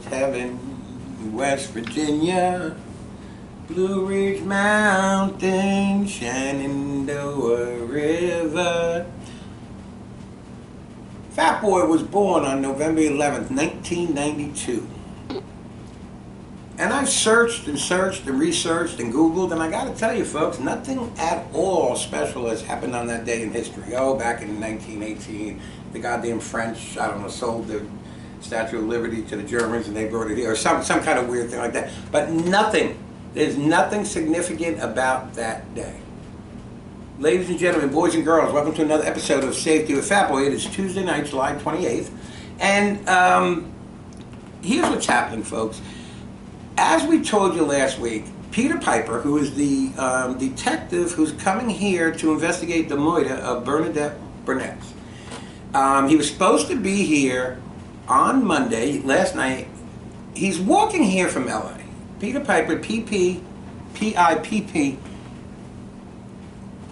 almost heaven. West Virginia, Blue Ridge Mountain, Shenandoah River. Fat Boy was born on November 11th, 1992. And I've searched and searched and researched and Googled, and I gotta tell you folks, nothing at all special has happened on that day in history. Oh, back in 1918, the goddamn French, I don't know, sold the Statue of Liberty to the Germans and they brought it here, or some kind of weird thing like that. But nothing, there's nothing significant about that day. Ladies and gentlemen, boys and girls, welcome to another episode of Safety with Fat Boy. It is Tuesday night, July 28th. And here's what's happening, folks. As we told you last week, Peter Piper, who is the detective who's coming here to investigate the murder of Bernadette Burnett, he was supposed to be here on Monday, last night. He's walking here from LA. Peter Piper, P-I-P-P,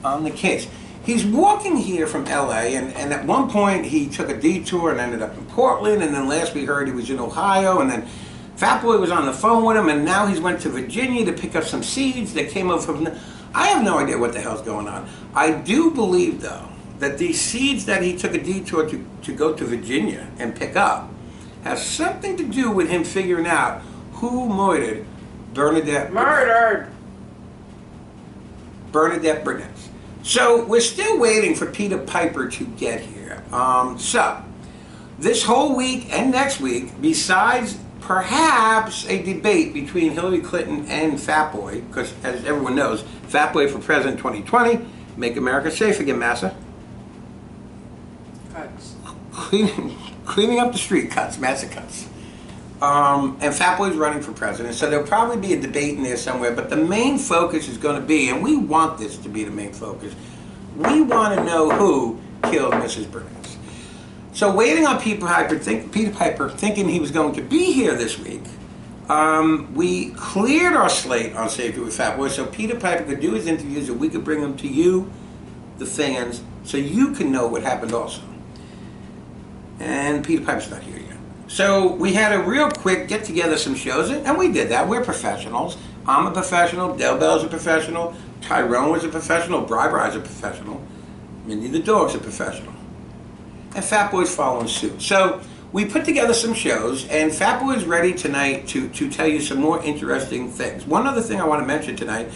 on the case. He's walking here from LA, and at one point he took a detour and ended up in Portland, and then last we heard he was in Ohio, and then Fat Boy was on the phone with him, and now he's went to Virginia to pick up some seeds that came over from... I have no idea what the hell's going on. I do believe, though, that these seeds that he took a detour to go to Virginia and pick up have something to do with him figuring out who murdered Bernadette Burnett. So we're still waiting for Peter Piper to get here. So this whole week and next week, besides perhaps a debate between Hillary Clinton and Fat Boy, because as everyone knows, Fat Boy for President 2020, make America safe again, Massa. Cuts. Cleaning up the street, cuts, Massa cuts. And Fat Boy's running for president, so there'll probably be a debate in there somewhere, but the main focus is going to be, and we want this to be the main focus, we want to know who killed Mrs. Burnett. So waiting on Peter Piper, thinking he was going to be here this week, we cleared our slate on Safety with Fat Boy so Peter Piper could do his interviews and we could bring them to you, the fans, so you can know what happened also. And Peter Piper's not here yet. So we had a real quick get together some shows, and we did that. We're professionals. I'm a professional, Del Bell's a professional, Tyrone was a professional, Bri-Bri's a professional, Mindy the dog's a professional. And Fat Boy's following suit. So we put together some shows, and Fat Boy's ready tonight to tell you some more interesting things. One other thing I want to mention tonight,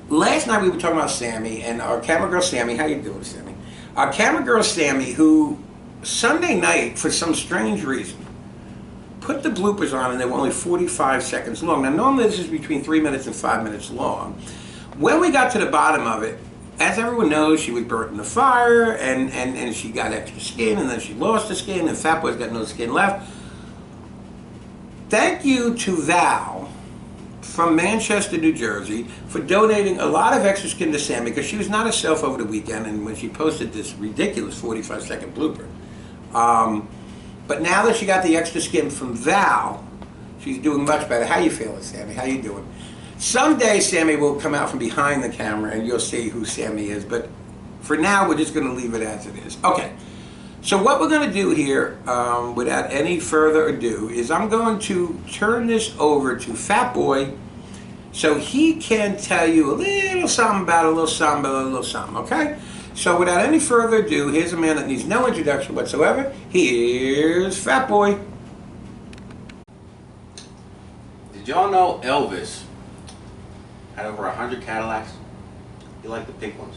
last night we were talking about Sammy, and our camera girl Sammy, how you doing, Sammy? Our camera girl Sammy, who Sunday night, for some strange reason, put the bloopers on and they were only 45 seconds long. Now normally this is between 3 minutes and 5 minutes long. When we got to the bottom of it, as everyone knows, she was burnt in the fire, and she got extra skin, and then she lost the skin, and Fat Boy's got no skin left. Thank you to Val from Manchester, New Jersey, for donating a lot of extra skin to Sammy, because she was not herself over the weekend, and when she posted this ridiculous 45-second blooper. But now that she got the extra skin from Val, she's doing much better. How you feeling, Sammy? How you doing? Someday Sammy will come out from behind the camera and you'll see who Sammy is, but for now we're just going to leave it as it is. Okay, so what we're going to do here, without any further ado, is I'm going to turn this over to Fat Boy so he can tell you a little something about a little something about a little something, okay? So without any further ado, here's a man that needs no introduction whatsoever. Here's Fat Boy. Did y'all know Elvis had over 100 Cadillacs? He liked the pink ones.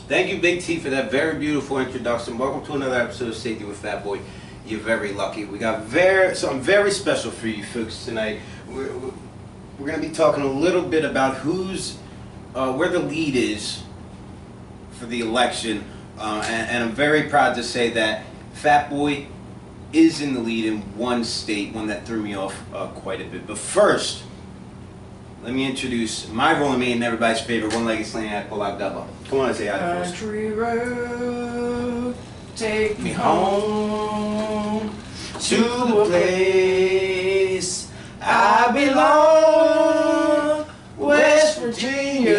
Thank you, Big T, for that very beautiful introduction. Welcome to another episode of Safety with Fat Boy. You're very lucky. We got something very special for you folks tonight. We're going to be talking a little bit about where the lead is for the election, and I'm very proud to say that Fat Boy is in the lead in one state, one that threw me off quite a bit. But first, let me introduce my rolling mate and everybody's favorite one-legged slang act, Polak Dubba. Come on and say hi to us. Country road, take me home to the place I belong, West Virginia,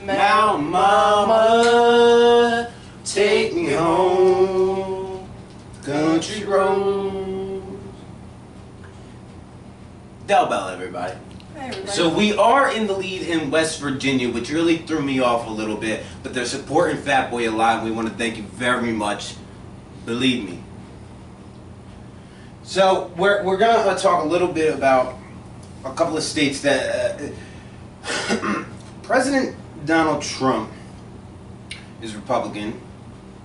Mountain Mama, take me home, country road. Del Bell, everybody. Hey, everybody. So we are in the lead in West Virginia, which really threw me off a little bit, but they're supporting Fat Boy a lot, and we want to thank you very much. Believe me. So we're gonna talk a little bit about a couple of states that President Donald Trump is Republican,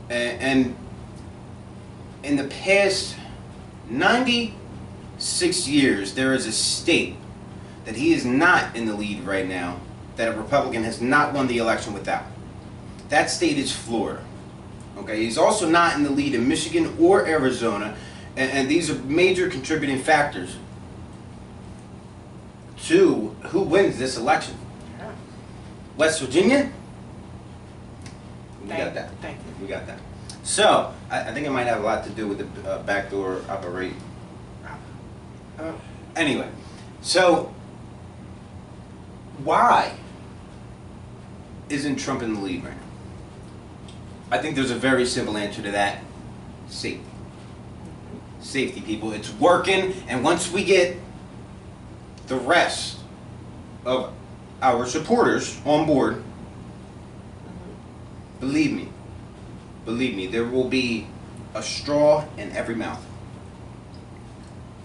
and in the past 96 years, there is a state that he is not in the lead right now, that a Republican has not won the election without. That state is Florida. Okay, he's also not in the lead in Michigan or Arizona, and these are major contributing factors to who wins this election. Yeah. West Virginia, we got Thank- that. Thank you. We got that. So, I think it might have a lot to do with the backdoor operate. Oh, Anyway, so why isn't Trump in the lead right now? I think there's a very simple answer to that. Safety. Safety, people. It's working, and once we get the rest of our supporters on board, believe me, there will be a straw in every mouth.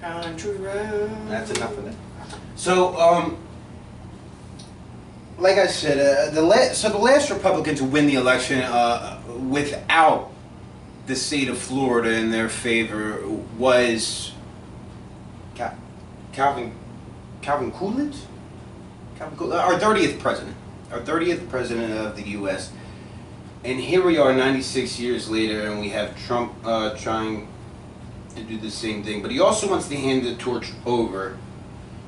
country road. That's enough of that. So, like I said, the last Republican to win the election without the state of Florida in their favor was Calvin Coolidge? Our 30th president. Our 30th president of the U.S. And here we are 96 years later, and we have Trump trying to do the same thing. But he also wants to hand the torch over.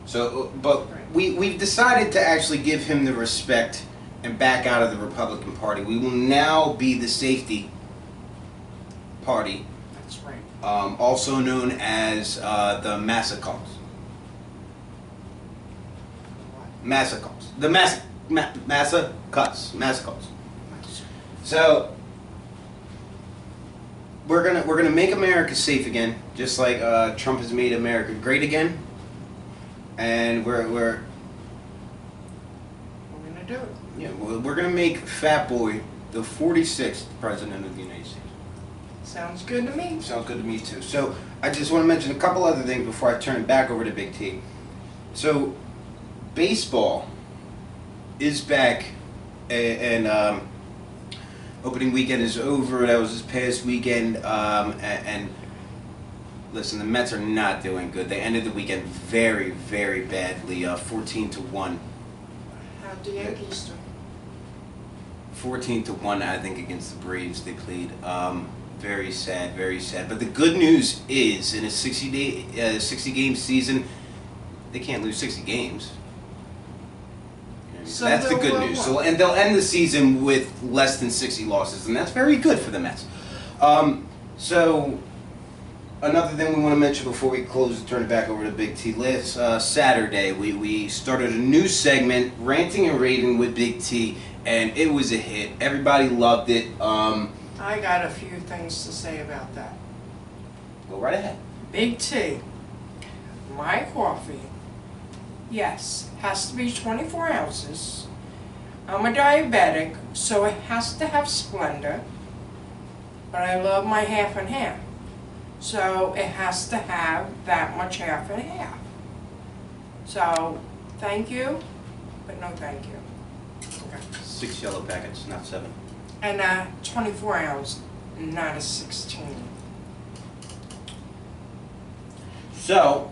So, but we've decided to actually give him the respect and back out of the Republican Party. We will now be the safety party, That's right. also known as the Massacres. Massacres. The Massacres. So we're gonna make America safe again, just like Trump has made America great again, and we're We're gonna do it. yeah we're gonna make Fat Boy the 46th president of the United States. Sounds good to me. Sounds good to me too. So I just want to mention a couple other things before I turn it back over to Big T. So baseball is back, and opening weekend is over. That was this past weekend, and listen, the Mets are not doing good. They ended the weekend very, very badly, 14-1. How'd the Yankees do? 14-1, I think, against the Braves they played. Very sad, very sad. But the good news is, in a 60-game season, they can't lose 60 games. So That's the they'll good win news. one. So, and they'll end the season with less than 60 losses, and that's very good for the Mets. So, another thing we want to mention before we close and turn it back over to Big T. Last Saturday, we started a new segment, Ranting and Raving with Big T, and it was a hit. Everybody loved it. I got a few things to say about that. Go right ahead. Big T. My coffee, yes, has to be 24 ounces. I'm a diabetic, so it has to have Splenda. But I love my half and half. So it has to have that much half and half. So, thank you, but no thank you. Okay. 6 yellow packets, not 7. And 24 ounce, not a 16. So,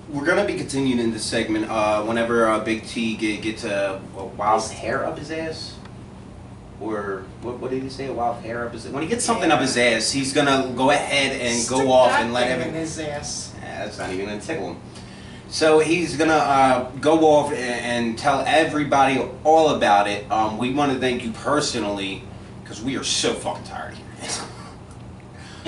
we're going to be continuing in this segment whenever Big T gets a wild hair up his ass. Or, what did he say? A wild hair up his ass? When he gets something up his ass, he's going to go ahead and Stick go off that and let thing in everything. his ass. That's not even going to tickle him. So he's going to go off and tell everybody all about it. We want to thank you personally, because we are so fucking tired here.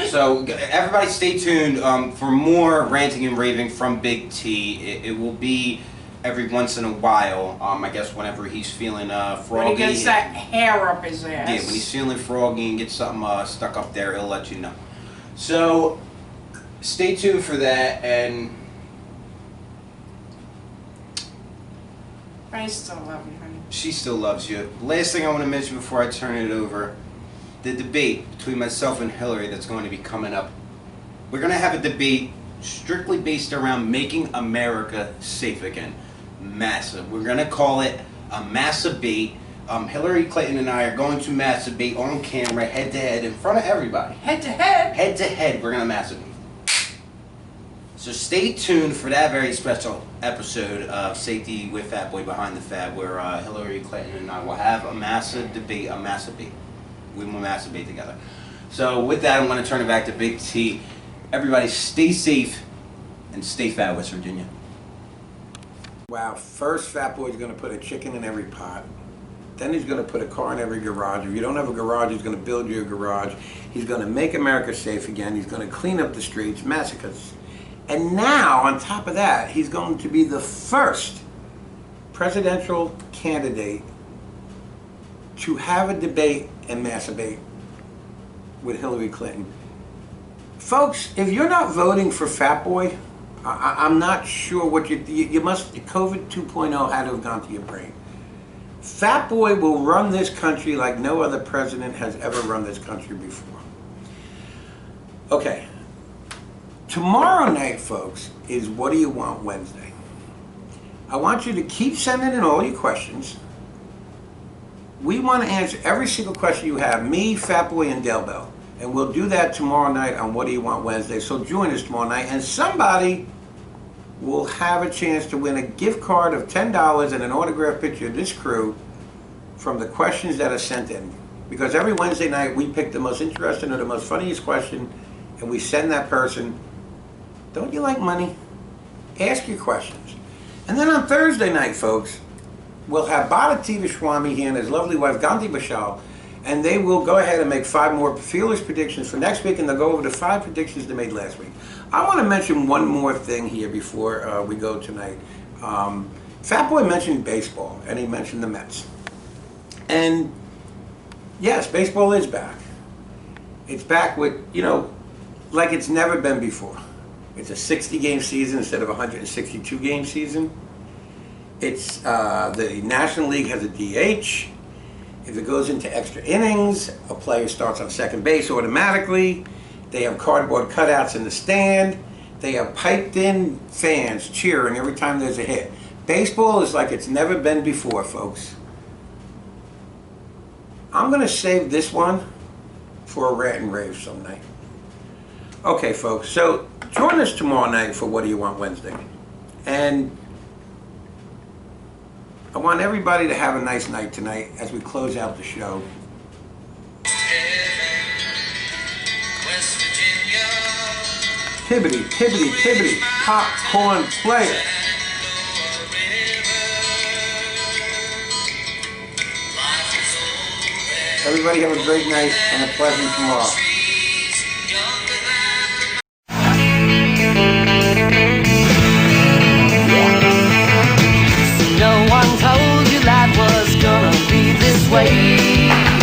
So everybody stay tuned for more ranting and raving from Big T. It will be every once in a while, I guess whenever he's feeling froggy. When he gets that hair up his ass. Yeah, when he's feeling froggy and gets something stuck up there, he'll let you know. So stay tuned for that, and I still love you, honey. She still loves you. Last thing I want to mention before I turn it over, the debate between myself and Hillary that's going to be coming up. We're going to have a debate strictly based around making America safe again. Massive. We're going to call it a masturbate. Hillary Clinton and I are going to masturbate on camera, head to head, in front of everybody. Head to head. Head to head, we're going to masturbate. So stay tuned for that very special episode of Safety with Fat Boy Behind the Fab, where Hillary Clinton and I will have a massive debate, a masturbate. We will masturbate together. So with that, I'm going to turn it back to Big T. Everybody stay safe and stay fat, West Virginia. Wow, first Fat Boy's going to put a chicken in every pot. Then he's going to put a car in every garage. If you don't have a garage, he's going to build you a garage. He's going to make America safe again. He's going to clean up the streets, massacres. And now, on top of that, he's going to be the first presidential candidate to have a debate and masturbate with Hillary Clinton. Folks, if you're not voting for Fat Boy, I'm not sure what you must, COVID 2.0 had to have gone to your brain. Fat Boy will run this country like no other president has ever run this country before. Okay. Tomorrow night, folks, is What Do You Want Wednesday. I want you to keep sending in all your questions. We want to answer every single question you have, me, Fat Boy, and Del Bell. And we'll do that tomorrow night on What Do You Want Wednesday. So join us tomorrow night, and somebody will have a chance to win a gift card of $10 and an autographed picture of this crew from the questions that are sent in. Because every Wednesday night, we pick the most interesting or the most funniest question, and we send that person. Don't you like money? Ask your questions. And then on Thursday night, folks, we'll have Bharati Vishwami here and his lovely wife, Gandhi Bashal, and they will go ahead and make 5 more fearless predictions for next week, and they'll go over the 5 predictions they made last week. I want to mention one more thing here before we go tonight. Fat Boy mentioned baseball, and he mentioned the Mets. And yes, baseball is back. It's back with, like it's never been before. It's a 60-game season instead of a 162-game season. It's the National League has a DH. If it goes into extra innings, a player starts on second base automatically. They have cardboard cutouts in the stand. They have piped-in fans cheering every time there's a hit. Baseball is like it's never been before, folks. I'm going to save this one for a rant and rave some night. Okay, folks, so join us tomorrow night for What Do You Want Wednesday. And I want everybody to have a nice night tonight as we close out the show. Tibbity, tibbity, tibbity, popcorn player. Everybody have a great night and a pleasant tomorrow.